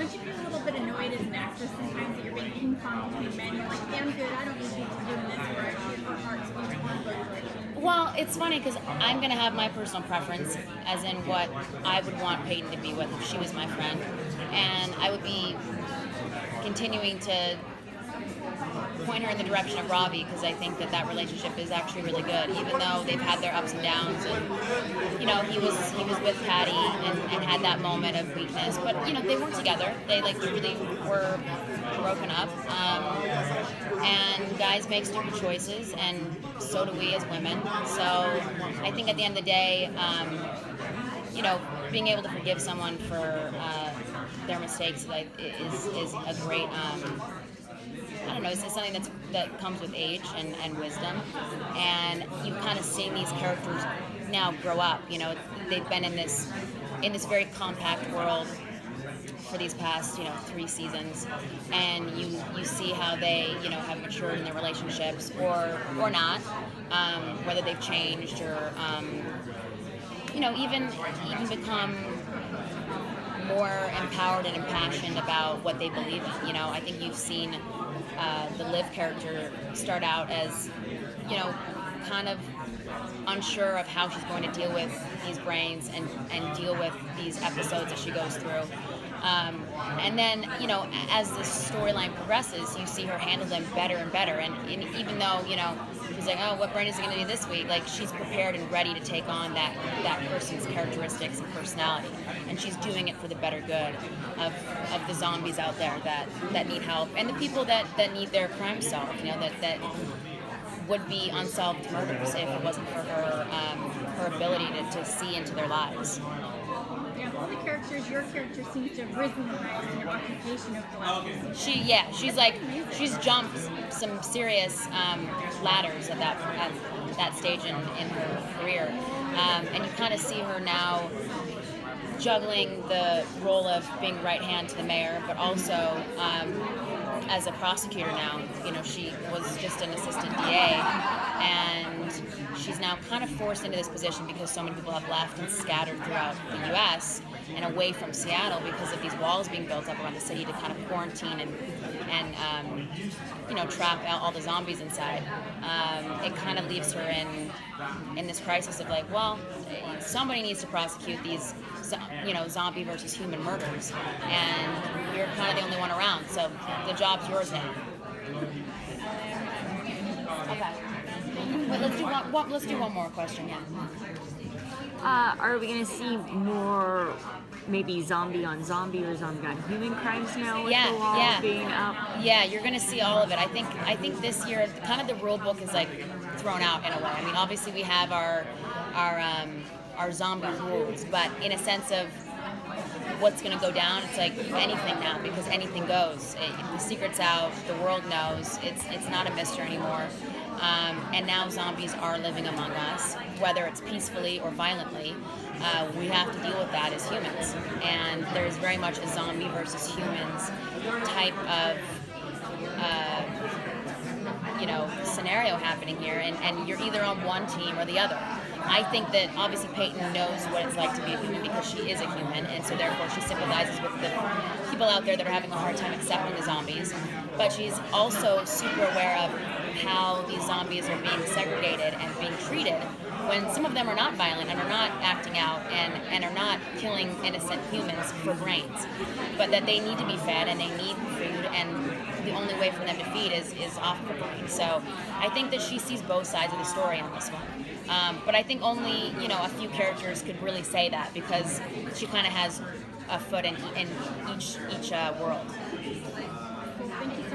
Don't you feel a little bit annoyed as an actress sometimes that you're being ping-ponged between men? You're like, yeah, I'm good, I don't need to be doing this, where actually her heart's being torn both directions. Well, it's funny because I'm going to have my personal preference, as in what I would want Peyton to be with if she was my friend. And I would be continuing to point her in the direction of Ravi because I think that relationship is actually really good, even though they've had their ups and downs. And he was with Patty and had that moment of weakness, but they weren't together. They truly were broken up. And guys make stupid choices, and so do we as women. So I think at the end of the day, being able to forgive someone for their mistakes is a great. I don't know, it's something that comes with age and wisdom, and you kind of seeing these characters now grow up. They've been in this very compact world for these past 3 seasons, and you see how they have matured in their relationships or not, whether they've changed or even become more empowered and impassioned about what they believe in. I think you've seen the Liv character start out as, kind of unsure of how she's going to deal with these brains and deal with these episodes that she goes through. And then, as the storyline progresses, you see her handle them better and better. And even though, she's like, oh, what brain is it going to be this week? Like, she's prepared and ready to take on that person's characteristics and personality. And she's doing it for the better good of the zombies out there that need help. And the people that need their crime solved, that would be unsolved murders if it wasn't for her ability to see into their lives. Yeah, of all the characters, your character seems to have risen the most in her occupation over the last season. She's jumped some serious ladders at that stage in her career, and you kind of see her now juggling the role of being right hand to the mayor, but also as a prosecutor now. She was just an assistant DA, and she's now kind of forced into this position because so many people have left and scattered throughout the U.S. and away from Seattle because of these walls being built up around the city to kind of quarantine and trap out all the zombies inside. It kind of leaves her in this crisis of like, well, somebody needs to prosecute these zombie versus human murders, and you're kind of the only one around, so the job's yours now. Okay. Wait, let's do one more question, yeah. Are we going to see more maybe zombie on zombie or zombie on human crimes now with the wall being up? Yeah, you're going to see all of it. I think this year kind of the rule book is like thrown out in a way. I mean, obviously we have our zombie rules, but in a sense of what's going to go down, it's like anything now, because anything goes. The secret's out, the world knows, it's not a mystery anymore. And now zombies are living among us, whether it's peacefully or violently. We have to deal with that as humans. And there's very much a zombie versus humans type of scenario happening here, and you're either on one team or the other. I think that obviously Peyton knows what it's like to be a human because she is a human, and so therefore she sympathizes with the people out there that are having a hard time accepting the zombies. But she's also super aware of how these zombies are being segregated and being treated when some of them are not violent and are not acting out and are not killing innocent humans for brains, but that they need to be fed and they need food, and the only way for them to feed is off of the brain. So I think that she sees both sides of the story on this one. But I think only a few characters could really say that because she kind of has a foot in each world.